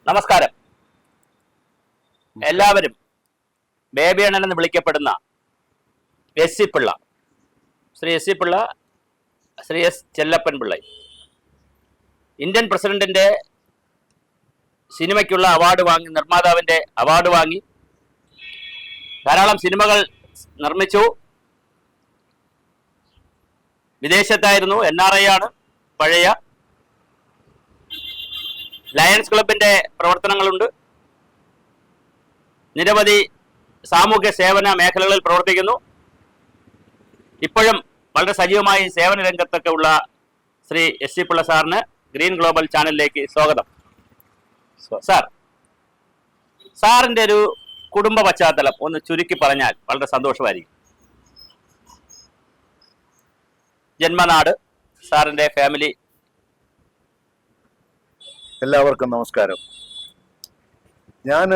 നമസ്കാരം. എല്ലാവരും ബേബി അണ്ണൻ എന്ന് വിളിക്കപ്പെടുന്ന S C Pillai, Shri S C Pillai, Shri S Chellappan Pillai Indian പ്രസിഡന്റിന്റെ സിനിമയ്ക്കുള്ള അവാർഡ് വാങ്ങി, നിർമ്മാതാവിന്റെ അവാർഡ് വാങ്ങി, ധാരാളം സിനിമകൾ നിർമ്മിച്ചു. വിദേശത്തായിരുന്നു, NRI ആണ്. പഴയ ലയൺസ് ക്ലബിന്റെ പ്രവർത്തനങ്ങളുണ്ട്. നിരവധി സാമൂഹ്യ സേവന മേഖലകളിൽ പ്രവർത്തിക്കുന്നു. ഇപ്പോഴും വളരെ സജീവമായി സേവന രംഗത്തൊക്കെ ഉള്ള ശ്രീ എസ് സി പിള്ള സാറിന് ഗ്രീൻ ഗ്ലോബൽ ചാനലിലേക്ക് സ്വാഗതം. സാറിന്റെ ഒരു കുടുംബ പശ്ചാത്തലം ഒന്ന് ചുരുക്കി പറഞ്ഞാൽ വളരെ സന്തോഷമായിരിക്കും. ജന്മനാട്, സാറിന്റെ ഫാമിലി. എല്ലാവർക്കും നമസ്കാരം. ഞാൻ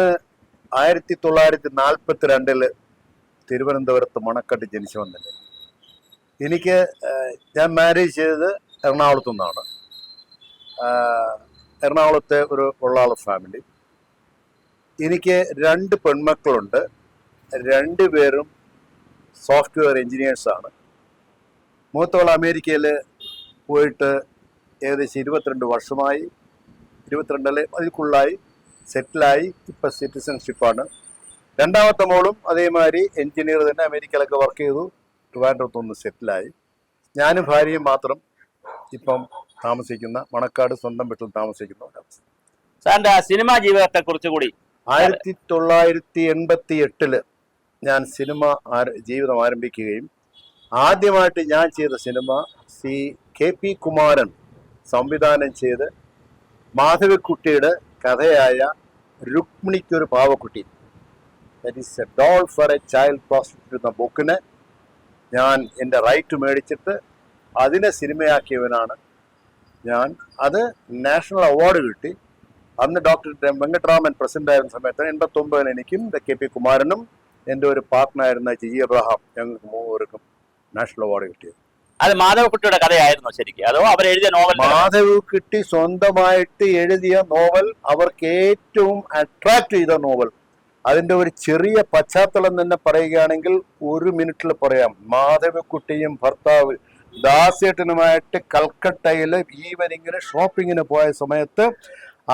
1942 തിരുവനന്തപുരത്ത് മണക്കട്ട് ജനിച്ചു വന്നില്ല. ഞാൻ മാരേജ് ചെയ്തത് എറണാകുളത്തു നിന്നാണ്. എറണാകുളത്തെ ഒരു ഉള്ളാള ഫാമിലി. എനിക്ക് 2 പെൺമക്കളുണ്ട്. 2 പേരും സോഫ്റ്റ്വെയർ എൻജിനീയേഴ്സാണ്. മൂത്തവൾ അമേരിക്കയിൽ പോയിട്ട് ഏകദേശം 22 വർഷമായി. 22 അതിൽക്കുള്ളായി സെറ്റിലായി. ഇപ്പം സിറ്റിസൺഷിപ്പാണ്. രണ്ടാമത്തെ മോളും അതേമാതിരി എൻജിനീയർ തന്നെ, അമേരിക്കയിലൊക്കെ വർക്ക് ചെയ്തു. ട്രിവാൻഡ്രത്തൊന്ന് സെറ്റിലായി. ഞാനും ഭാര്യയും മാത്രം ഇപ്പം താമസിക്കുന്ന, മണക്കാട് സ്വന്തം വീട്ടിൽ താമസിക്കുന്ന ഒരവസ്ഥ. സാറിന്റെ സിനിമാ ജീവിതത്തെ കുറിച്ച് കൂടി. 1988 ഞാൻ സിനിമ ജീവിതം ആരംഭിക്കുകയും ആദ്യമായിട്ട് ഞാൻ ചെയ്ത സിനിമ KP കുമാരൻ സംവിധാനം ചെയ്ത് മാധവിക്കുട്ടിയുടെ കഥയായ രുക്മിണിക്കൊരു പാവക്കുട്ടി, that is a doll for a child prostitute എന്ന ബുക്കിന് ഞാൻ എൻ്റെ റൈറ്റ് മേടിച്ചിട്ട് അതിനെ സിനിമയാക്കിയവനാണ് ഞാൻ. അത് നാഷണൽ അവാർഡ് കിട്ടി. അന്ന് ഡോക്ടർ വെങ്കട്ടരാമൻ പ്രസിഡന്റ് ആയിരുന്ന സമയത്ത് 89 എനിക്കും KP കുമാരനും എൻ്റെ ഒരു പാർട്ട്ണറായിരുന്ന ജിജി അബ്രഹാം, ഞങ്ങൾക്ക് 3 പേർക്കും നാഷണൽ അവാർഡ് കിട്ടിയത്. അത് മാധവക്കുട്ടിയുടെ കഥയായിരുന്നു ശരിക്കും, അതോ അവരെഴുതിയ നോവൽ? മാധവക്കുട്ടി സ്വന്തമായിട്ട് എഴുതിയ നോവൽ, അവർക്ക് ഏറ്റവും അട്രാക്ട് ചെയ്ത നോവൽ. അതിൻ്റെ ഒരു ചെറിയ പശ്ചാത്തലം തന്നെ പറയുകയാണെങ്കിൽ 1 മിനിറ്റിൽ പറയാം. മാധവക്കുട്ടിയും ഭർത്താവ് ദാസേട്ടനുമായിട്ട് കൽക്കട്ടയിൽ ഈവനിങ്ങിന് ഷോപ്പിങ്ങിന് പോയ സമയത്ത്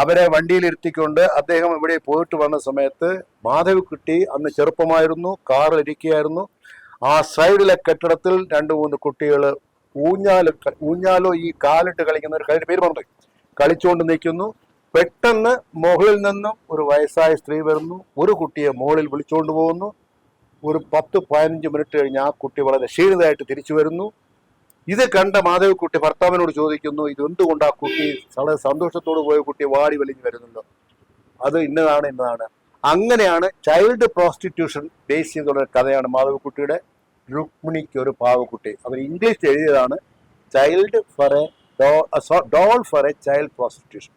അവരെ വണ്ടിയിലിരുത്തിക്കൊണ്ട് അദ്ദേഹം ഇവിടെ പോയിട്ട് വന്ന സമയത്ത് മാധവക്കുട്ടി അന്ന് ചെറുപ്പമായിരുന്നു, കാറിൽ ഇരിക്കുകയായിരുന്നു. ആ സൈഡിലെ കെട്ടിടത്തിൽ 2-3 കുട്ടികൾ ഊഞ്ഞാലോ ഈ കാലിട്ട് കളിക്കുന്ന ഒരു പേര് പറഞ്ഞു കളിച്ചുകൊണ്ട് നിൽക്കുന്നു. പെട്ടെന്ന് മുകളിൽ നിന്നും ഒരു വയസ്സായ സ്ത്രീ വരുന്നു. ഒരു കുട്ടിയെ മുകളിൽ വിളിച്ചുകൊണ്ട് പോകുന്നു. ഒരു 10-15 മിനിറ്റ് കഴിഞ്ഞ് ആ കുട്ടി വളരെ ക്ഷീണിതമായിട്ട് തിരിച്ചു വരുന്നു. ഇത് കണ്ട മാധവക്കുട്ടി ഭർത്താവിനോട് ചോദിക്കുന്നു, ഇതെന്തുകൊണ്ട് ആ കുട്ടി വളരെ സന്തോഷത്തോട് പോയ കുട്ടി വാടി വലിഞ്ഞു വരുന്നുണ്ടോ? അത് ഇന്നതാണ്. അങ്ങനെയാണ് ചൈൽഡ് പ്രോസ്റ്റിറ്റ്യൂഷൻ ബേസ് ചെയ്തുള്ള കഥയാണ് മാധവക്കുട്ടിയുടെ രുക്മിണിക്ക് ഒരു പാവക്കുട്ടി. അവർ ഇംഗ്ലീഷ് എഴുതിയതാണ് child for a doll for a child prostitution.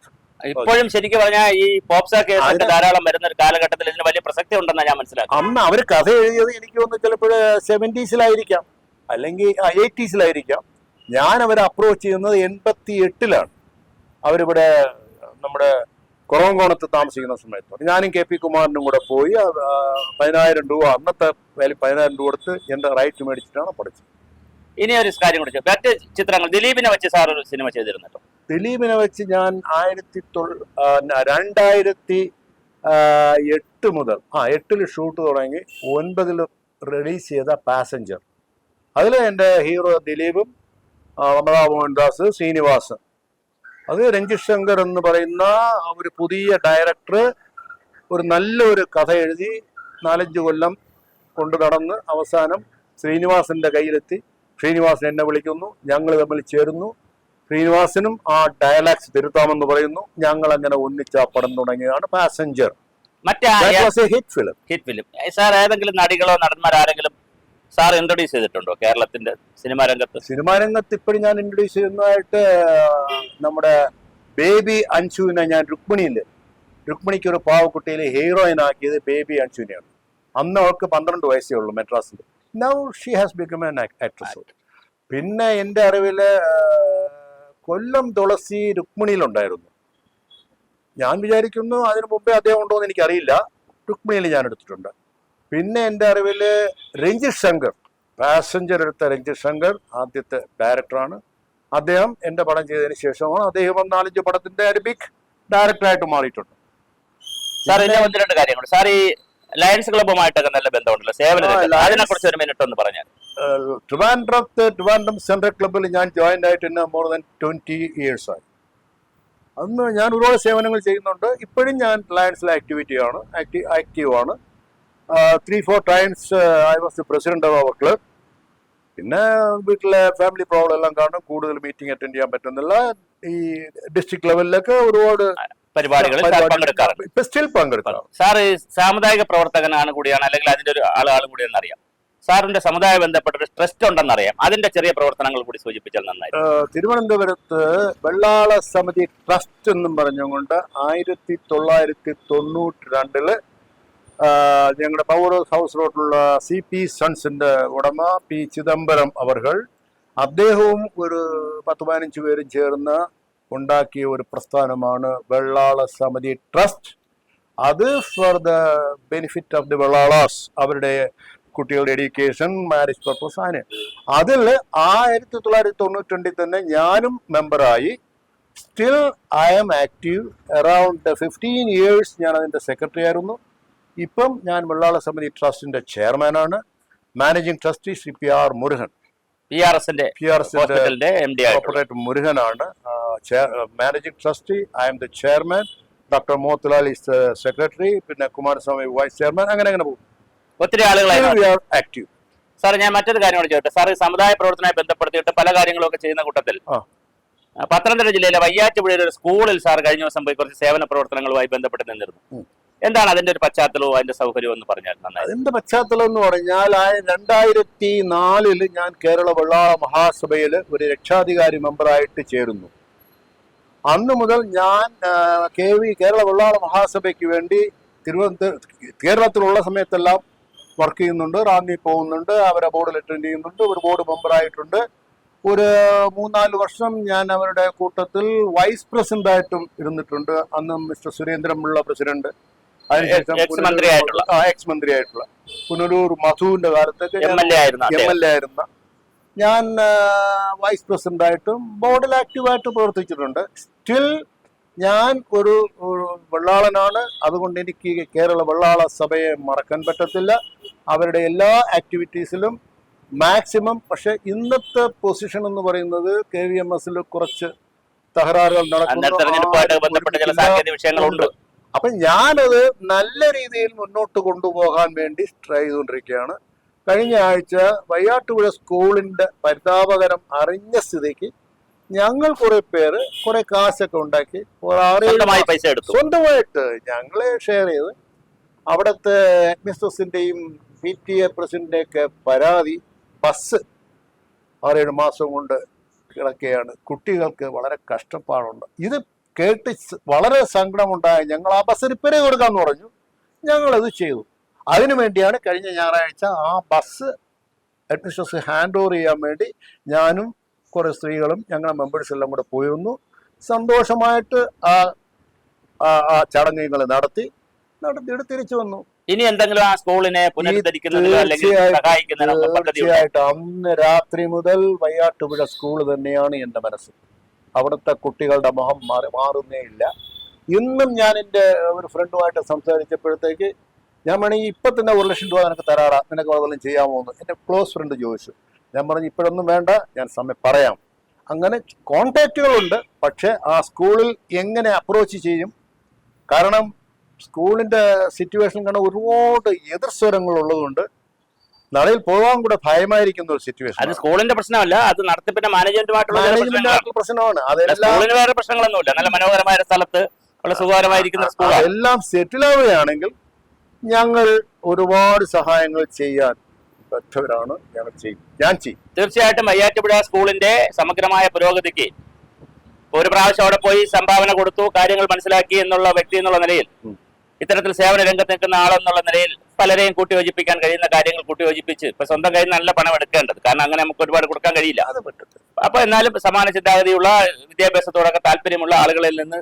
ഇപ്പോഴും ശരിക്കും പറഞ്ഞാൽ ഈ പോപ്സ കേസ് ധാരാളം വരുന്ന ഒരു കാലഘട്ടത്തിൽ ഇതിന് വലിയ പ്രസക്തി ഉണ്ടെന്നാണ് ഞാൻ മനസ്സിലാക്കുന്നത്. അന്ന് അവർ കഥ എഴുതിയത് എനിക്ക് തോന്നുന്നു ചിലപ്പോൾ 70s അല്ലെങ്കിൽ 80s. ഞാൻ അവരെ അപ്രോച്ച് ചെയ്യുന്നത് 88 അവരിവിടെ നമ്മുടെ കുറവങ്കോണത്ത് താമസിക്കുന്ന സമയത്ത് ഞാനും KP കുമാരനും കൂടെ പോയി 10,000 രൂപ, അന്നത്തെ വില 10,000 രൂപ കൊടുത്ത് എൻ്റെ റൈറ്റ് മേടിച്ചിട്ടാണ് പഠിച്ചത്. ഇനി ഒരു കാര്യം കൂടി, മറ്റ് ചിത്രങ്ങൾ ദിലീപിനെ വെച്ച് സാർ ഒരു സിനിമ ചെയ്തിരുന്നല്ലോ. ദിലീപിനെ വെച്ച് ഞാൻ 2008 മുതൽ 8 ഷൂട്ട് തുടങ്ങി 9 റിലീസ് ചെയ്ത പാസഞ്ചർ. അതിൽ എൻ്റെ ഹീറോ ദിലീപും അമൃത മോഹൻദാസ്, ശ്രീനിവാസ്. അത് രഞ്ജിത് ശങ്കർ എന്ന് പറയുന്ന ഒരു പുതിയ ഡയറക്ടർ ഒരു നല്ലൊരു കഥ എഴുതി 4-5 കൊല്ലം കൊണ്ടു നടന്ന് അവസാനം ശ്രീനിവാസന്റെ കയ്യിലെത്തി. ശ്രീനിവാസൻ എന്നെ വിളിക്കുന്നു, ഞങ്ങൾ തമ്മിൽ ചേരുന്നു. ശ്രീനിവാസനും ആ ഡയലോഗ്സ് തിരുത്താമെന്ന് പറയുന്നു. ഞങ്ങൾ അങ്ങനെ ഒന്നിച്ച പടം തുടങ്ങിയതാണ് പാസഞ്ചർ. Hit film. സാർ ഏതെങ്കിലും നടികളോ നടന്മാരാരെങ്കിലും സാർ ഇൻട്രൊഡ്യൂസ് ചെയ്തിട്ടുണ്ടോ കേരളത്തിന്റെ സിനിമാ രംഗത്ത്? സിനിമാ രംഗത്ത് ഇപ്പോഴും ഞാൻ ഇൻട്രൊഡ്യൂസ് ചെയ്യുന്നതായിട്ട് നമ്മുടെ ബേബി അൻഷുവിനെ ഞാൻ രുക്മിണിക്ക് ഒരു പാവക്കുട്ടിയിൽ ഹീറോയിൻ ആക്കിയത് ബേബി അൻഷുവിനെയാണ്. അന്ന് അവൾക്ക് 12 വയസ്സേ ഉള്ളൂ മെഡ്രാസിൽ. Now she has become an actress. പിന്നെ എൻ്റെ അറിവിൽ കൊല്ലം തുളസി രുക്മിണിയിലുണ്ടായിരുന്നു. ഞാൻ വിചാരിക്കുന്നു അതിനു മുമ്പേ അദ്ദേഹം ഉണ്ടോ എന്ന് എനിക്കറിയില്ല. രുക്മിണിയിൽ ഞാൻ എടുത്തിട്ടുണ്ട്. പിന്നെ എൻ്റെ അറിവിൽ രഞ്ജിത് ശങ്കർ, പാസഞ്ചർ എടുത്ത രഞ്ജിത് ശങ്കർ ആദ്യത്തെ ഡയറക്ടറാണ്. അദ്ദേഹം എൻ്റെ പടം ചെയ്തതിന് ശേഷമാണ് അദ്ദേഹം 4-5 പടത്തിന്റെ അറബിക് ഡയറക്ടറായിട്ട് മാറിയിട്ടുണ്ട്. സാർ ഇതിനെ 1-2 കാര്യങ്ങൾ. സാർ ഈ ലയൺസ് ക്ലബ്ബുമായിട്ടൊക്കെ നല്ല ബന്ധമുണ്ടല്ലോ, സേവന അതിനെ കുറിച്ച് 1 മിനിറ്റ് ഒന്ന് പറഞ്ഞാൽ. ട്രിവാൻഡ്രം സെൻട്രൽ ക്ലബ്ബിൽ ഞാൻ ജോയിൻ ആയിട്ട് മോർ ദാൻ 20 years ആയി. അന്ന് ഞാൻ ഒരുപാട് സേവനങ്ങൾ ചെയ്യുന്നുണ്ട്. ഇപ്പോഴും ഞാൻ ലയൺസിലെ ആക്റ്റീവ് ആണ്. 3-4 times I was the president of our club. പിന്നെ വീട്ടിലെ ഫാമിലി പ്രോബ്ലം എല്ലാം കാരണം കൂടുതൽ മീറ്റിംഗ് അറ്റൻഡ് ചെയ്യാൻ പറ്റുന്നില്ല. ഈ ഡിസ്ട്രിക്ട് ലെവലിലൊക്കെ ഒരുപാട് പരിപാടികളിൽ പങ്കെടുക്കാറുണ്ട്. ഇപ്പൊ സ്റ്റിൽ പങ്കെടുക്കാം. സാർ സാമുദായിക പ്രവർത്തകനാണ് കൂടിയാണ്, അല്ലെങ്കിൽ അതിന്റെ ഒരു ആൾ കൂടിയാണെന്ന് അറിയാം. സാറിന്റെ സമുദായ ബന്ധപ്പെട്ട ഒരു ട്രസ്റ്റ് ഉണ്ടെന്നറിയാം. അതിന്റെ ചെറിയ പ്രവർത്തനങ്ങൾ കൂടി സൂചിപ്പിച്ചാൽ നന്നായി. തിരുവനന്തപുരത്ത് വെള്ളാള സമിതി ട്രസ്റ്റ് എന്നും പറഞ്ഞുകൊണ്ട് 1992 ഞങ്ങളുടെ പവർ ഹൗസ് റോഡിലുള്ള CP സൺസിന്റെ ഉടമ P. ചിദംബരം അവർകൾ, അദ്ദേഹവും ഒരു 10-15 പേരും ചേർന്ന് ഉണ്ടാക്കിയ ഒരു പ്രസ്ഥാനമാണ് വെള്ളാള സമിതി ട്രസ്റ്റ്. അത് for the benefit of the Vellalas, അവരുടെ കുട്ടികളുടെ എഡ്യൂക്കേഷൻ, മാരേജ് പർപ്പസ് ആണ്. അതിൽ 1992 തന്നെ ഞാനും മെമ്പറായി. Still I am active. Around 15 years ഞാൻ അതിന്റെ സെക്രട്ടറി ആയിരുന്നു. ഇപ്പം ഞാൻ വെള്ളാള സമിതി ട്രസ്റ്റിന്റെ ചെയർമാനാണ്. Managing trustee Shri PR Murugan, operator മുരുകനാണ്. Managing trustee I am the chairman. Doctor Motilal is secretary. പിന്നെ കുമാരസ്വാമി വൈസ് ചെയർമാൻ. അങ്ങനെ പോകും. ഒത്തിരി ആളുകളായി ആക്റ്റീവ്. സാർ, ഞാൻ മറ്റൊരു കാര്യം കൂടി ചോദിച്ചു. സാർ സമുദായ പ്രവർത്തനവുമായി ബന്ധപ്പെടുത്തിയിട്ട് പല കാര്യങ്ങളൊക്കെ ചെയ്യുന്ന കൂട്ടത്തിൽ പത്തനംതിട്ട ജില്ലയിലെ വയ്യാറ്റുപുഴയിലെ ഒരു സ്കൂളിൽ സാർ കഴിഞ്ഞ ദിവസം പോയി കുറച്ച് സേവന പ്രവർത്തനങ്ങളുമായി ബന്ധപ്പെട്ട് നിന്നിരുന്നു. എന്താണ് അതിന്റെ ഒരു പശ്ചാത്തലവും അതിന്റെ സൗകര്യവും എന്ന് പറഞ്ഞാൽ നന്നായി. അതിന്റെ പശ്ചാത്തലം എന്ന് പറഞ്ഞാൽ 2004 ഞാൻ കേരള വെള്ളാള മഹാസഭയിൽ ഒരു രക്ഷാധികാരി മെമ്പറായിട്ട് ചേരുന്നു. അന്ന് മുതൽ ഞാൻ കേരള വെള്ളാള മഹാസഭയ്ക്ക് വേണ്ടി കേരളത്തിലുള്ള സമയത്തെല്ലാം വർക്ക് ചെയ്യുന്നുണ്ട്. റാന്നി പോകുന്നുണ്ട്, അവരെ ബോർഡിൽ അറ്റൻഡ് ചെയ്യുന്നുണ്ട്, ഒരു ബോർഡ് മെമ്പറായിട്ടുണ്ട്. ഒരു 3-4 വർഷം ഞാൻ അവരുടെ കൂട്ടത്തിൽ വൈസ് പ്രസിഡന്റ് ആയിട്ടും ഇരുന്നിട്ടുണ്ട്. അന്ന് മിസ്റ്റർ സുരേന്ദ്രൻപിള്ള പ്രസിഡന്റ്, അതിനുശേഷം എക്സ് മന്ത്രിയായിട്ടുള്ള പുനലൂർ മധുവിന്റെ കാലത്തൊക്കെ MLA ആയിരുന്ന ഞാൻ വൈസ് പ്രസിഡന്റ് ആയിട്ടും ബോർഡിൽ ആക്റ്റീവായിട്ട് പ്രവർത്തിച്ചിട്ടുണ്ട്. സ്റ്റിൽ ഞാൻ ഒരു വെള്ളാളനാണ്. അതുകൊണ്ട് എനിക്ക് കേരള വെള്ളാള സഭയെ മറക്കാൻ പറ്റത്തില്ല. അവരുടെ എല്ലാ ആക്ടിവിറ്റീസിലും മാക്സിമം. പക്ഷെ ഇന്നത്തെ പൊസിഷൻ എന്ന് പറയുന്നത് KVMS കുറച്ച് തകരാറുകൾ നടക്കുന്നു. അപ്പൊ ഞാനത് നല്ല രീതിയിൽ മുന്നോട്ട് കൊണ്ടുപോകാൻ വേണ്ടി ട്രൈ ചെയ്തുകൊണ്ടിരിക്കുകയാണ്. കഴിഞ്ഞ ആഴ്ച വയ്യാട്ടുപുഴ സ്കൂളിന്റെ പരിതാപകരം അറിഞ്ഞ സ്ഥിതിക്ക് ഞങ്ങൾ കുറെ പേര് കുറെ കാശൊക്കെ ഉണ്ടാക്കി പൈസ എടുത്തു, സ്വന്തമായിട്ട് ഞങ്ങളെ ഷെയർ ചെയ്ത് അവിടുത്തെ അഡ്മിനിസ്ട്രേഷന്റെയും PTA പ്രസിഡന്റിന്റെ ഒക്കെ പരാതി, ബസ് 6-7 മാസം കൊണ്ട് കിടക്കുകയാണ്. കുട്ടികൾക്ക് വളരെ കഷ്ടപ്പാടുണ്ട്. ഇത് കേട്ട് വളരെ സങ്കടമുണ്ടായി. ഞങ്ങൾ ആ ബസ് റിപ്പയർ ചെയ്ത് കൊടുക്കാന്ന് പറഞ്ഞു. ഞങ്ങളത് ചെയ്തു. അതിനുവേണ്ടിയാണ് കഴിഞ്ഞ ഞായറാഴ്ച ആ ബസ് അഡ്മിനിസ്ട്രേഷൻ ഹാൻഡ് ഓവർ ചെയ്യാൻ വേണ്ടി ഞാനും കുറെ സ്ത്രീകളും ഞങ്ങളുടെ മെമ്പേഴ്സ് എല്ലാം കൂടെ പോയിരുന്നു. സന്തോഷമായിട്ട് ആ ചടങ്ങുകൾ നടത്തിയിട്ട് തിരിച്ചു വന്നു. ഇനി എന്തെങ്കിലും ആ സ്കൂളിനെ തീർച്ചയായിട്ടും അന്ന് രാത്രി മുതൽ വയ്യാട്ടുപുഴ സ്കൂൾ തന്നെയാണ് എൻ്റെ മനസ്സിൽ. അവിടുത്തെ കുട്ടികളുടെ മുഖം മാറുന്നേ ഇല്ല. ഇന്നും ഞാൻ എൻ്റെ ഒരു ഫ്രണ്ടുമായിട്ട് സംസാരിച്ചപ്പോഴത്തേക്ക് ഞാൻ വേണമെങ്കിൽ ഇപ്പം തന്നെ 1 ലക്ഷം രൂപ നിനക്ക് തരാറാ, നിനക്ക് വല്ലതും ചെയ്യാമോ എന്ന് എൻ്റെ ക്ലോസ് ഫ്രണ്ട് ചോദിച്ചു. ഞാൻ പറഞ്ഞു ഇപ്പോഴൊന്നും വേണ്ട, ഞാൻ സമയം പറയാം. അങ്ങനെ കോണ്ടാക്റ്റുകളുണ്ട്. പക്ഷെ ആ സ്കൂളിൽ എങ്ങനെ അപ്രോച്ച് ചെയ്യും? കാരണം സ്കൂളിന്റെ സിറ്റുവേഷൻ കാരണം ഒരുപാട് എതിർസ്വരങ്ങൾ ഉള്ളതുകൊണ്ട് നാളെയിൽ പോകാൻ കൂടെ ഭയമായിരിക്കുന്ന ഒരു സിറ്റുവേഷൻ. അത് സ്കൂളിന്റെ പ്രശ്നമല്ല, അത് നടത്തിപ്പിന്റെ മാനേജ്മെന്റുമായിട്ടുള്ള പ്രശ്നമാണ്. സ്കൂളിന് വേറെ പ്രശ്നങ്ങളൊന്നുമില്ല. നല്ല മനോഹരമായ സ്ഥലത്ത് സുഖകരമായിരിക്കുന്ന സ്കൂൾ എല്ലാം സെറ്റിൽ ആവുകയാണെങ്കിൽ ഞങ്ങൾ ഒരുപാട് സഹായങ്ങൾ ചെയ്യാൻ പറ്റവരാണ്. ഞാൻ ചെയ്യും. തീർച്ചയായിട്ടും വയ്യാറ്റുപുഴ സ്കൂളിന്റെ സമഗ്രമായ പുരോഗതിക്ക് ഒരു പ്രാവശ്യം അവിടെ പോയി സംഭാവന കൊടുത്തു, കാര്യങ്ങൾ മനസ്സിലാക്കി എന്നുള്ള വ്യക്തി എന്നുള്ള നിലയിൽ, ഇത്തരത്തിൽ സേവന രംഗത്ത് നിൽക്കുന്ന ആളെന്നുള്ള നിലയിൽ പലരെയും കൂട്ടിയോജിപ്പിക്കാൻ കഴിയുന്ന കാര്യങ്ങൾ കൂട്ടിയോജിപ്പിച്ച് ഇപ്പൊ സ്വന്തം കയ്യിൽ നല്ല പണം എടുക്കേണ്ടത്, കാരണം അങ്ങനെ നമുക്ക് ഒരുപാട് കൊടുക്കാൻ കഴിയില്ല. അപ്പൊ എന്നാലും സമാന ചിന്താഗതിയുള്ള വിദ്യാഭ്യാസത്തോടൊക്കെ താല്പര്യമുള്ള ആളുകളിൽ നിന്ന്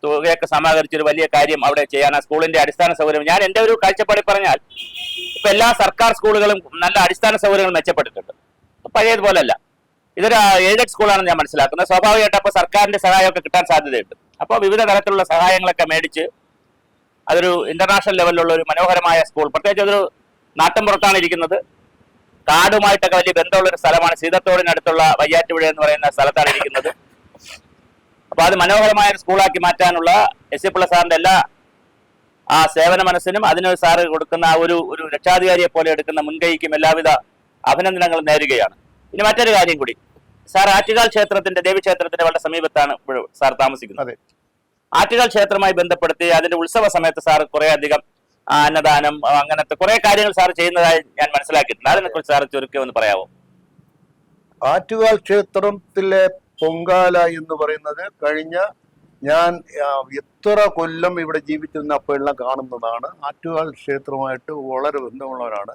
തുകയൊക്കെ സമാഹരിച്ചൊരു വലിയ കാര്യം അവിടെ ചെയ്യാൻ, ആ സ്കൂളിന്റെ അടിസ്ഥാന സൗകര്യം. ഞാൻ എൻ്റെ ഒരു കാഴ്ചപ്പാടിൽ പറഞ്ഞാൽ ഇപ്പൊ എല്ലാ സർക്കാർ സ്കൂളുകളും നല്ല അടിസ്ഥാന സൗകര്യങ്ങൾ മെച്ചപ്പെട്ടിട്ടുണ്ട്, പഴയതുപോലല്ല. ഇതൊരു എയ്ഡഡ് സ്കൂളാണെന്ന് ഞാൻ മനസ്സിലാക്കുന്നത്. സ്വാഭാവികമായിട്ട് അപ്പോൾ സർക്കാരിന്റെ സഹായമൊക്കെ കിട്ടാൻ സാധ്യതയുണ്ട്. അപ്പോൾ വിവിധ തരത്തിലുള്ള സഹായങ്ങളൊക്കെ മേടിച്ച് അതൊരു ഇന്റർനാഷണൽ ലെവലിലുള്ള ഒരു മനോഹരമായ സ്കൂൾ, പ്രത്യേകിച്ച് അതൊരു നാട്ടിൻപുറത്താണ് ഇരിക്കുന്നത്, കാടുമായിട്ടൊക്കെ വലിയ ബന്ധമുള്ള ഒരു സ്ഥലമാണ്. സീതത്തോടിനടുത്തുള്ള വയ്യാറ്റുപുഴ എന്ന് പറയുന്ന സ്ഥലത്താണ് ഇരിക്കുന്നത്. അപ്പൊ അത് മനോഹരമായ ഒരു സ്കൂളാക്കി മാറ്റാനുള്ള എസ് സി പിള്ള സാറിന്റെ എല്ലാ ആ സേവന മനസ്സിനും അതിന് സാറ് കൊടുക്കുന്ന ഒരു രക്ഷാധികാരിയെ പോലെ എടുക്കുന്ന മുൻകൈക്കും എല്ലാവിധ അഭിനന്ദനങ്ങളും നേരുകയാണ്. ഇനി മറ്റൊരു കാര്യം കൂടി, സാർ ആറ്റുകാൽ ക്ഷേത്രത്തിന്റെ ദേവീക്ഷേത്രത്തിന്റെ വളരെ സമീപത്താണ് സാർ താമസിക്കുന്നത്. ആറ്റുകാൽ ക്ഷേത്രവുമായി ബന്ധപ്പെടുത്തി അതിന്റെ ഉത്സവ സമയത്ത് സാർ കുറെ അധികം അന്നദാനം അങ്ങനത്തെ കുറെ കാര്യങ്ങൾ സാർ ചെയ്യുന്നതായി ഞാൻ മനസ്സിലാക്കിയിട്ടുണ്ട്. അതിനെക്കുറിച്ച് സാർ ചുരുക്കി ഒന്ന് പറയാമോ? ആറ്റുകാൽ ക്ഷേത്രത്തിലെ പൊങ്കാല എന്ന് പറയുന്നത് കഴിഞ്ഞ ഞാൻ എത്ര കൊല്ലം ഇവിടെ ജീവിച്ചിരുന്ന അപ്പോഴെല്ലാം കാണുന്നതാണ്. ആറ്റുകാൽ ക്ഷേത്രവുമായിട്ട് വളരെ ബന്ധമുള്ളവരാണ്.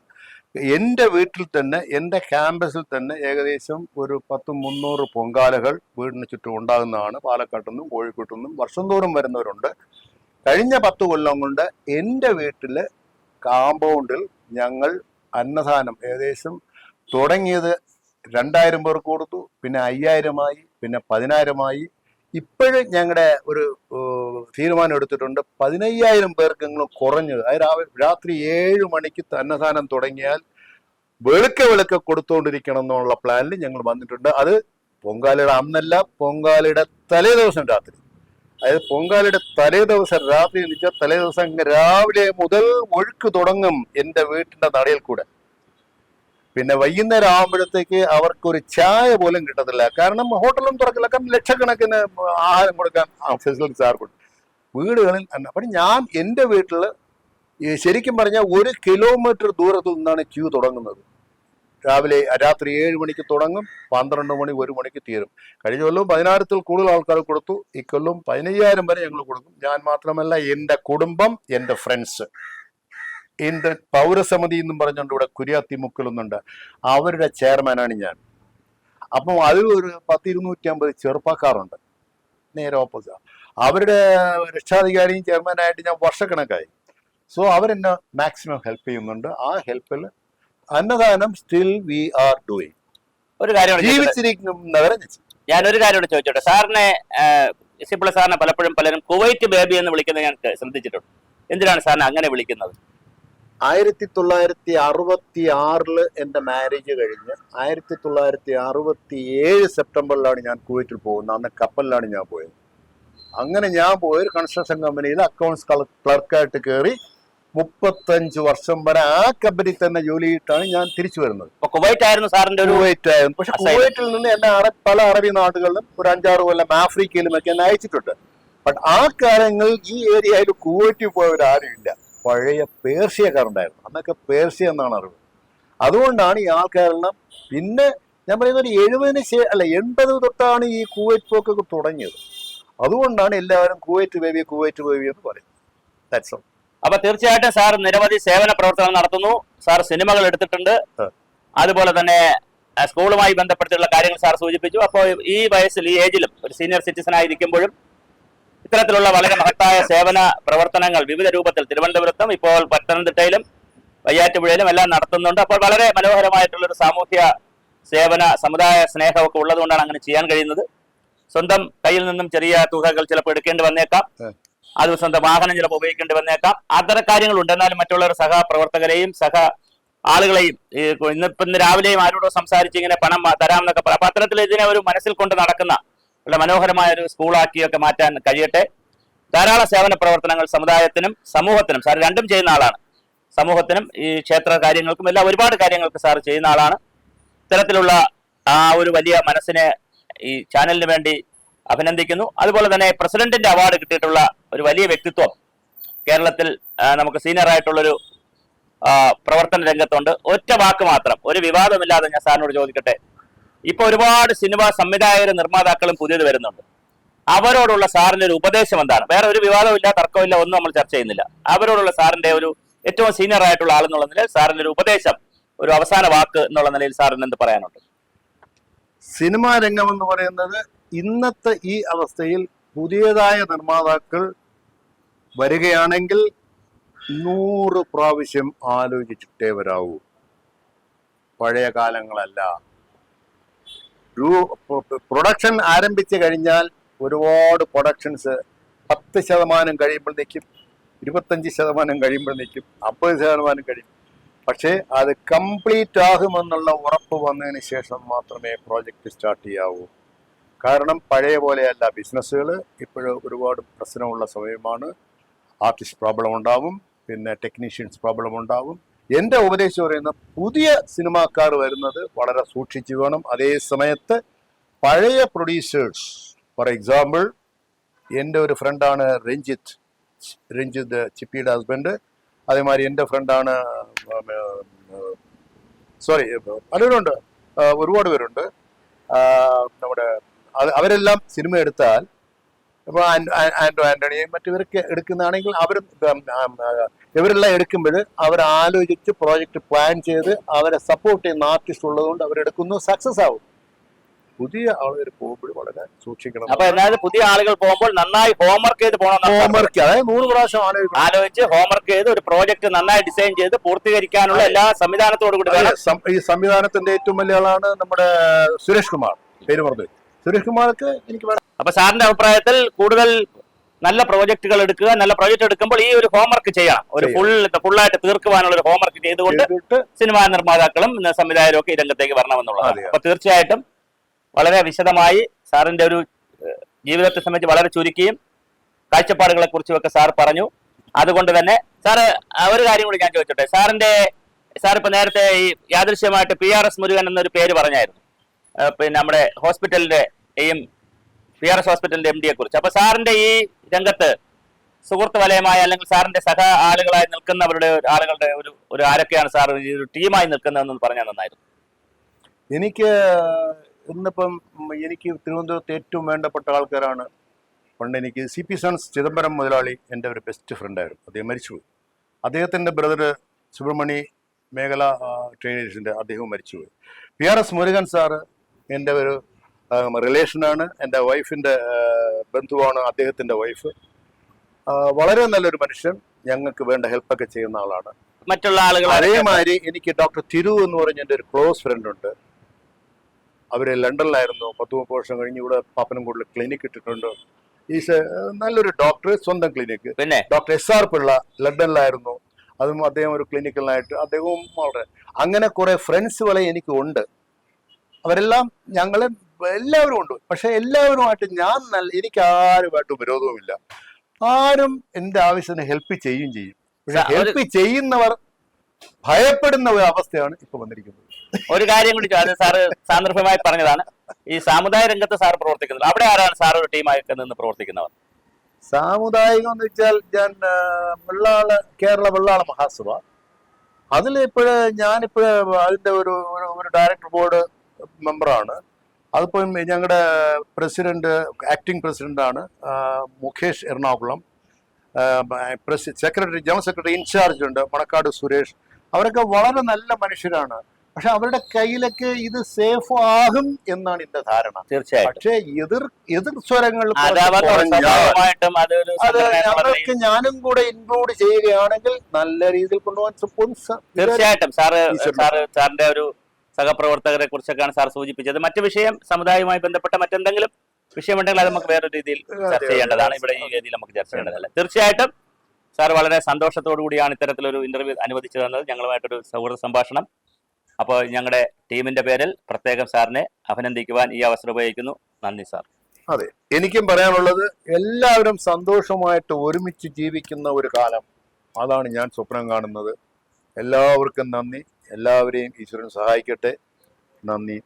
എൻ്റെ വീട്ടിൽ തന്നെ, എൻ്റെ ക്യാമ്പസിൽ തന്നെ ഏകദേശം ഒരു 300 പൊങ്കാലകൾ വീടിന് ചുറ്റും ഉണ്ടാകുന്നതാണ്. പാലക്കാട്ടു നിന്നും കോഴിക്കോട്ടു നിന്നും വർഷം തോറും വരുന്നവരുണ്ട്. കഴിഞ്ഞ 10 കൊല്ലം കൊണ്ട് എൻ്റെ വീട്ടിൽ കാമ്പൗണ്ടിൽ ഞങ്ങൾ അന്നദാനം ഏകദേശം തുടങ്ങിയത് 2000 പേർക്ക് കൊടുത്തു, പിന്നെ 5000 പിന്നെ 10000 ഇപ്പോഴും ഞങ്ങളുടെ ഒരു തീരുമാനം എടുത്തിട്ടുണ്ട് 15000 പേർക്കെങ്കിലും കുറഞ്ഞത്. അത് രാത്രി 7 മണിക്ക് അന്നദാനം തുടങ്ങിയാൽ വെളുക്ക കൊടുത്തുകൊണ്ടിരിക്കണം എന്നുള്ള പ്ലാനിൽ ഞങ്ങൾ വന്നിട്ടുണ്ട്. അത് പൊങ്കാലയുടെ അന്നല്ല, പൊങ്കാലയുടെ തലേ ദിവസം രാത്രി. അതായത് പൊങ്കാലയുടെ തലേ ദിവസം രാത്രി എന്ന് വെച്ചാൽ തലേ ദിവസം രാവിലെ മുതൽ ഒഴുക്ക് തുടങ്ങും എൻ്റെ വീട്ടിൻ്റെ നടയിൽ കൂടെ. പിന്നെ വൈകുന്നേരം ആകുമ്പോഴത്തേക്ക് അവർക്കൊരു ചായ പോലും കിട്ടത്തില്ല. കാരണം ഹോട്ടലും തുറക്കില്ല, കാരണം ലക്ഷക്കണക്കിന് ആഹാരം കൊടുക്കാൻ ഫെസിലിറ്റീസ് ആർക്കും വീടുകളിൽ. അപ്പം ഞാൻ എൻ്റെ വീട്ടിൽ ശരിക്കും പറഞ്ഞാൽ 1 കിലോമീറ്റർ ദൂരത്തു നിന്നാണ് ക്യൂ തുടങ്ങുന്നത്. രാത്രി 7 മണിക്ക് തുടങ്ങും, 12 മണി 1 മണിക്ക് തീരും. കഴിഞ്ഞ കൊല്ലവും 10000-ൽ കൂടുതൽ ആൾക്കാർ കൊടുത്തു. ഇക്കൊല്ലം 15000 വരെ ഞങ്ങൾ കൊടുക്കും. ഞാൻ മാത്രമല്ല, എൻ്റെ കുടുംബം, എൻ്റെ ഫ്രണ്ട്സ്, എൻ്റെ പൗരസമിതി എന്നും പറഞ്ഞുകൊണ്ട് ഇവിടെ കുര്യാത്തി മുക്കിലൊന്നുണ്ട്, അവരുടെ ചെയർമാനാണ് ഞാൻ. അപ്പം അതിൽ ഒരു 250 ചെറുപ്പക്കാരുണ്ട്. നേരെ ഓപ്പോസിറ്റ് അവരുടെ രക്ഷാധികാരിയും ചെയർമാനായിട്ട് ഞാൻ വർഷക്കണക്കായി. സോ അവരെന്നെ മാക്സിമം ഹെൽപ്പ് ചെയ്യുന്നുണ്ട്. ആ ഹെൽപ്പിൽ അന്നദാനം സ്റ്റിൽ വി ആർ ഡൂയിങ്. ഒരു കാര്യം ജീവിച്ചിരിക്കുന്നവരെ ഞാനൊരു കാര്യം കൂടെ ചോദിച്ചോട്ടെ. സാറിനെ എസ് സി പിള്ള സാറിനെ പലപ്പോഴും പലരും കുവൈറ്റ് ബേബി എന്ന് വിളിക്കുന്നത് ഞാൻ ശ്രദ്ധിച്ചിട്ടുണ്ട്. എന്തിനാണ് സാറിനെ അങ്ങനെ വിളിക്കുന്നത്? 1966 എൻ്റെ മാരേജ് കഴിഞ്ഞ് 1967 സെപ്റ്റംബറിലാണ് ഞാൻ കുവൈറ്റിൽ പോകുന്നത്. അന്ന് കപ്പലിലാണ് ഞാൻ പോയത്. അങ്ങനെ ഞാൻ പോയൊരു കൺസ്ട്രക്ഷൻ കമ്പനിയിൽ അക്കൗണ്ട്സ് ക്ലർക്കായിട്ട് കയറി 35 വർഷം വരെ ആ കമ്പനി തന്നെ ജോലി ചെയ്തിട്ടാണ് ഞാൻ തിരിച്ചു വരുന്നത്. കുവൈറ്റ് ആയിരുന്നു സാറിന്റെ ഒരു കുവൈറ്റ് ആയിരുന്നു. പക്ഷെ കുവൈറ്റിൽ നിന്ന് എന്നെ പല അറബി നാടുകളിലും ഒരു 5-6 കൊല്ലം ആഫ്രിക്കയിലും ഒക്കെ എന്നെ അയച്ചിട്ടുണ്ട്. ബട്ട് ആ കാലങ്ങളിൽ ഈ ഏരിയയിൽ കുവൈറ്റിൽ പോയവരാരും ഇല്ല. പഴയ പേർഷ്യക്കാരുണ്ടായിരുന്നു. അന്നൊക്കെ പേർഷ്യ എന്നാണ് അറിവ്. അതുകൊണ്ടാണ് ഈ ആൾക്കാരെല്ലാം, പിന്നെ ഞാൻ പറയുന്ന ഒരു 80 തൊട്ടാണ് ഈ കുവൈറ്റ് പോക്കൊക്കെ തുടങ്ങിയത്. അതുകൊണ്ടാണ് എല്ലാവരും കുവൈറ്റ് ബേബി എന്ന് പറയുന്നത്. That's all. അപ്പൊ തീർച്ചയായിട്ടും സാർ നിരവധി സേവന പ്രവർത്തനങ്ങൾ നടത്തുന്നു. സാർ സിനിമകൾ എടുത്തിട്ടുണ്ട്. അതുപോലെ തന്നെ സ്കൂളുമായി ബന്ധപ്പെട്ടുള്ള കാര്യങ്ങൾ സാർ സൂചിപ്പിച്ചു. അപ്പോൾ ഈ വയസ്സിൽ, ഈ ഏജിലും ഒരു സീനിയർ സിറ്റിസൺ ആയിരിക്കുമ്പോഴും ഇത്തരത്തിലുള്ള വളരെ മഹത്തായ സേവന പ്രവർത്തനങ്ങൾ വിവിധ രൂപത്തിൽ തിരുവനന്തപുരത്തും ഇപ്പോൾ പത്തനംതിട്ടയിലും വയ്യാറ്റുപുഴയിലും എല്ലാം നടത്തുന്നുണ്ട്. അപ്പോൾ വളരെ മനോഹരമായിട്ടുള്ളൊരു സാമൂഹ്യ സേവന സമുദായ സ്നേഹമൊക്കെ ഉള്ളതുകൊണ്ടാണ് അങ്ങനെ ചെയ്യാൻ കഴിയുന്നത്. സ്വന്തം കയ്യിൽ നിന്നും ചെറിയ തുകകൾ ചിലപ്പോൾ എടുക്കേണ്ടി വന്നേക്കാം, അത് സ്വന്തം വാഹനം ചിലപ്പോൾ ഉപയോഗിക്കേണ്ടി വന്നേക്കാം. അത്തരം കാര്യങ്ങളുണ്ട്. എന്നാലും മറ്റുള്ളവർ പ്രവർത്തകരെയും ആളുകളെയും ഇന്ന് രാവിലെയും ആരോടോ സംസാരിച്ച് ഇങ്ങനെ പണം തരാം എന്നൊക്കെ പറയാം. അപ്പൊ അത്തരത്തിൽ ഇതിനെ ഒരു മനസ്സിൽ കൊണ്ട് നടക്കുന്ന വളരെ മനോഹരമായ ഒരു സ്കൂളാക്കിയൊക്കെ മാറ്റാൻ കഴിയട്ടെ. ധാരാളം സേവന പ്രവർത്തനങ്ങൾ സമുദായത്തിനും സമൂഹത്തിനും സാർ രണ്ടും ചെയ്യുന്ന ആളാണ്. സമൂഹത്തിനും ഈ ക്ഷേത്ര കാര്യങ്ങൾക്കും എല്ലാം ഒരുപാട് കാര്യങ്ങൾക്ക് സാർ ചെയ്യുന്ന ആളാണ്. ഇത്തരത്തിലുള്ള ആ ഒരു വലിയ മനസ്സിനെ ഈ ചാനലിന് വേണ്ടി അഭിനന്ദിക്കുന്നു. അതുപോലെ തന്നെ പ്രസിഡന്റിന്റെ അവാർഡ് കിട്ടിയിട്ടുള്ള ഒരു വലിയ വ്യക്തിത്വം കേരളത്തിൽ നമുക്ക് സീനിയർ ആയിട്ടുള്ളൊരു പ്രവർത്തന രംഗത്തുണ്ട്. ഒറ്റ വാക്ക് മാത്രം, ഒരു വിവാദമില്ലാതെ ഞാൻ സാറിനോട് ചോദിക്കട്ടെ. ഇപ്പൊ ഒരുപാട് സിനിമാ സംവിധായകരും നിർമ്മാതാക്കളും പുതിയത് വരുന്നുണ്ട്. അവരോടുള്ള സാറിന്റെ ഒരു ഉപദേശം എന്താണ്? വേറെ ഒരു വിവാദമില്ല, തർക്കമില്ല, ഒന്നും നമ്മൾ ചർച്ച ചെയ്യുന്നില്ല. അവരോടുള്ള സാറിന്റെ ഒരു ഏറ്റവും സീനിയർ ആയിട്ടുള്ള ആളെന്നുള്ള നിലയിൽ സാറിന്റെ ഒരു ഉപദേശം, ഒരു അവസാന വാക്ക് എന്നുള്ള നിലയിൽ സാറിന് എന്ത് പറയാനുണ്ട്? സിനിമാ രംഗം എന്ന് പറയുന്നത് ഇന്നത്തെ ഈ അവസ്ഥയിൽ പുതിയതായ നിർമ്മാതാക്കൾ വരികയാണെങ്കിൽ 100 പ്രാവശ്യം ആലോചിച്ചിട്ടേ വരാവൂ. പഴയ കാലങ്ങളല്ല. പ്രൊഡക്ഷൻ ആരംഭിച്ചു കഴിഞ്ഞാൽ ഒരുപാട് പ്രൊഡക്ഷൻസ് 10% കഴിയുമ്പോൾ നിൽക്കും, 25% കഴിയുമ്പോൾ നിൽക്കും, 50% കഴിയും. പക്ഷേ അത് കംപ്ലീറ്റ് ആകുമെന്നുള്ള ഉറപ്പ് വന്നതിന് ശേഷം മാത്രമേ പ്രോജക്റ്റ് സ്റ്റാർട്ട് ചെയ്യാവൂ. കാരണം പഴയ പോലെയല്ല ബിസിനസ്സുകൾ. ഇപ്പോഴും ഒരുപാട് പ്രശ്നമുള്ള സമയമാണ്. ആർട്ടിസ്റ്റ് പ്രോബ്ലം ഉണ്ടാവും, പിന്നെ ടെക്നീഷ്യൻസ് പ്രോബ്ലം ഉണ്ടാവും. എൻ്റെ ഉപദേശം പറയുന്ന പുതിയ സിനിമാക്കാർ വരുന്നത് വളരെ സൂക്ഷിച്ചു വേണം. അതേ സമയത്ത് പഴയ പ്രൊഡ്യൂസേഴ്സ്, ഫോർ എക്സാമ്പിൾ എൻ്റെ ഒരു ഫ്രണ്ടാണ് രഞ്ജിത്ത് ചിപ്പിയുടെ ഹസ്ബൻഡ്. അതേമാതിരി എൻ്റെ ഫ്രണ്ടാണ് പലരുണ്ട്, ഒരുപാട് പേരുണ്ട്. നമ്മുടെ അവരെല്ലാം സിനിമ എടുത്താൽ ഇപ്പോൾ ആന്റണിയും മറ്റവരൊക്കെ എടുക്കുന്നതാണെങ്കിൽ ഇവരെല്ലാം എടുക്കുമ്പോൾ അവർ ആലോചിച്ച് പ്രോജക്റ്റ് പ്ലാൻ ചെയ്ത് അവരെ സപ്പോർട്ട് ചെയ്യുന്ന ആർട്ടിസ്റ്റ് ഉള്ളതുകൊണ്ട് അവരെടുക്കുന്നു, സക്സസ് ആവും. പുതിയ ആളുകൾ പോകുമ്പോൾ വളരെ സൂക്ഷിക്കണം. അപ്പൊ എന്നാലും പുതിയ ആളുകൾ പോകുമ്പോൾ നന്നായി ഹോംവർക്ക് ചെയ്ത് പോകണം. ഹോംവർക്ക്, അതായത് 100 പ്രാവശ്യം ആലോചിച്ച് ഹോംവർക്ക് ചെയ്ത് ഒരു പ്രോജക്റ്റ് നന്നായി ഡിസൈൻ ചെയ്ത് പൂർത്തീകരിക്കാനുള്ള എല്ലാ സംവിധാനത്തോടു കൂടി ഈ സംവിധാനത്തിന്റെ ഏറ്റവും വലിയ ആളാണ് നമ്മുടെ സുരേഷ് കുമാർ, പേര് പറഞ്ഞു. സുരേഷ് കുമാർക്ക് എനിക്ക് വേണം. അപ്പൊ സാറിന്റെ അഭിപ്രായത്തിൽ കൂടുതൽ നല്ല പ്രോജക്റ്റുകൾ എടുക്കുക, നല്ല പ്രോജക്റ്റ് എടുക്കുമ്പോൾ ഈ ഒരു ഹോംവർക്ക് ചെയ്യണം, ഒരു ഫുള്ളായിട്ട് തീർക്കുവാനുള്ള ഒരു ഹോംവർക്ക് ചെയ്തുകൊണ്ട് സിനിമാ നിർമ്മാതാക്കളും സംവിധായകരും ഒക്കെ ഈ രംഗത്തേക്ക് വരണമെന്നുള്ളതാണ്. അപ്പൊ തീർച്ചയായിട്ടും വളരെ വിശദമായി സാറിന്റെ ഒരു ജീവിതത്തെ സംബന്ധിച്ച് വളരെ ചുരുക്കിയും കാഴ്ചപ്പാടുകളെ കുറിച്ചുമൊക്കെ സാർ പറഞ്ഞു. അതുകൊണ്ട് തന്നെ സാറ് ഒരു കാര്യം കൂടി ഞാൻ ചോദിച്ചോട്ടെ. സാർ ഇപ്പൊ നേരത്തെ ഈ യാദൃശ്യമായിട്ട് PRS മുരുകൻ എന്നൊരു പേര് പറഞ്ഞായിരുന്നു, പിന്നെ നമ്മുടെ ഹോസ്പിറ്റലിന്റെയും PRS ഹോസ്പിറ്റലിന്റെ MD യെ കുറിച്ച്. അപ്പൊ സാറിന്റെ ഈ രംഗത്ത് സുഹൃത്ത് വലയമായ അല്ലെങ്കിൽ സാറിന്റെ സഹ ആളുകളായി നിൽക്കുന്നവരുടെ ആളുകളുടെ ഒരു ആരൊക്കെയാണ് സാർ ഒരു ടീമായി നിൽക്കുന്നതെന്ന് പറഞ്ഞാൽ നന്നായിരുന്നു. എനിക്ക് ഇന്നിപ്പം എനിക്ക് തിരുവനന്തപുരത്ത് ഏറ്റവും വേണ്ടപ്പെട്ട ആൾക്കാരാണ്. പണ്ട് എനിക്ക് CP സൺസ് ചിദംബരം മുതലാളി എൻ്റെ ഒരു ബെസ്റ്റ് ഫ്രണ്ടായിരുന്നു. അദ്ദേഹം മരിച്ചുപോയി. അദ്ദേഹത്തിൻ്റെ ബ്രദർ സുബ്രഹ്മണി മേഖല ട്രേഡേഴ്സിൻ്റെ അദ്ദേഹവും മരിച്ചുപോയി. PRS മുരുകൻ സാറ് എൻ്റെ ഒരു റിലേഷനാണ്, എൻ്റെ വൈഫിൻ്റെ ബന്ധുവാണ് അദ്ദേഹത്തിൻ്റെ വൈഫ്. വളരെ നല്ലൊരു മനുഷ്യൻ, ഞങ്ങൾക്ക് വേണ്ട ഹെൽപ്പൊക്കെ ചെയ്യുന്ന ആളാണ്. മറ്റുള്ള ആളുകൾ അതേമാതിരി എനിക്ക് ഡോക്ടർ തിരു എന്ന് പറഞ്ഞ എൻ്റെ ഒരു ക്ലോസ് ഫ്രണ്ട് ഉണ്ട്. അവർ ലണ്ടനിലായിരുന്നു, 10-30 വർഷം കഴിഞ്ഞ് ഇവിടെ പാപ്പനംകോട്ടിൽ ക്ലിനിക്ക് ഇട്ടിട്ടുണ്ട്. ഈസ് നല്ലൊരു ഡോക്ടർ, സ്വന്തം ക്ലിനിക്ക്. പിന്നെ ഡോക്ടർ SR പിള്ള ലണ്ടനിലായിരുന്നു, അതും അദ്ദേഹം ഒരു ക്ലിനിക്കലിനായിട്ട് അദ്ദേഹവും വളരെ. അങ്ങനെ കുറെ ഫ്രണ്ട്സുകളെ എനിക്ക് ഉണ്ട്. അവരെല്ലാം ഞങ്ങൾ എല്ലാവരും ഉണ്ട്. പക്ഷെ എല്ലാവരുമായിട്ട് എനിക്ക് ആരുമായിട്ട് വിരോധവുമില്ല. ആരും എൻ്റെ ആവശ്യത്തിന് ഹെൽപ്പ് ചെയ്യും. പക്ഷെ ഹെൽപ്പ് ചെയ്യുന്നവർ ഭയപ്പെടുന്ന ഒരു അവസ്ഥയാണ് ഇപ്പൊ വന്നിരിക്കുന്നത്. ഒരു കാര്യം കൂടി അത് സാറ് സാന്ദർഭ്യമായി പറഞ്ഞതാണ്. ഈ സാമുദായ രംഗത്ത് സാർ പ്രവർത്തിക്കുന്നത്, അവിടെ ആരാണ് സാർ ഒരു ടീമായിട്ട് നിന്ന് പ്രവർത്തിക്കുന്നവർ? സാമുദായികം എന്ന് വെച്ചാൽ ഞാൻ കേരള വെള്ളാള മഹാസഭ, ഞാനിപ്പോഴ് അതിന്റെ ഒരു ഡയറക്ടർ ബോർഡ് മെമ്പറാണ്. അതിപ്പോൾ ഞങ്ങളുടെ പ്രസിഡന്റ്, ആക്ടിംഗ് പ്രസിഡന്റാണ് Mukesh Ernakulam. Secretary, general secretary incharge ഉണ്ട് മണക്കാട് സുരേഷ്. അവരൊക്കെ വളരെ നല്ല മനുഷ്യരാണ്. പക്ഷെ അവരുടെ കയ്യിലൊക്കെ ഇത് സേഫ് ആകും എന്നാണ് എന്റെ ധാരണ. തീർച്ചയായും. പക്ഷെ എതിർ സ്വരങ്ങൾ ഞങ്ങൾക്ക് ഞാനും കൂടെ ഇൻക്ലൂഡ് ചെയ്യുകയാണെങ്കിൽ നല്ല രീതിയിൽ കൊണ്ടുപോകാൻ തീർച്ചയായിട്ടും. സാറിന്റെ ഒരു സഹപ്രവർത്തകരെ കുറിച്ചൊക്കെയാണ് സാർ സൂചിപ്പിച്ചത്. മറ്റു വിഷയം സമുദായവുമായി ബന്ധപ്പെട്ട മറ്റെന്തെങ്കിലും വിഷയമുണ്ടെങ്കിൽ അത് നമുക്ക് വേറൊരു രീതിയിൽ ചർച്ച ചെയ്യേണ്ടതാണ്. ഇവിടെ ഈ വേദിയിൽ നമുക്ക് ചർച്ച ചെയ്യേണ്ടതല്ല. തീർച്ചയായിട്ടും സാർ വളരെ സന്തോഷത്തോടു കൂടിയാണ് ഇത്തരത്തിലൊരു ഇന്റർവ്യൂ അനുവദിച്ചു തന്നത്, ഞങ്ങളുമായിട്ടൊരു സൗഹൃദ സംഭാഷണം. അപ്പോൾ ഞങ്ങളുടെ ടീമിന്റെ പേരിൽ പ്രത്യേകം സാറിനെ അഭിനന്ദിക്കുവാൻ ഈ അവസരം ഉപയോഗിക്കുന്നു. നന്ദി സാർ. അതെ, എനിക്കും പറയാനുള്ളത് എല്ലാവരും സന്തോഷമായിട്ട് ഒരുമിച്ച് ജീവിക്കുന്ന ഒരു കാലം, അതാണ് ഞാൻ സ്വപ്നം കാണുന്നത്. എല്ലാവർക്കും നന്ദി. എല്ലാവരെയും ഈശ്വരൻ സഹായിക്കട്ടെ. നന്ദി.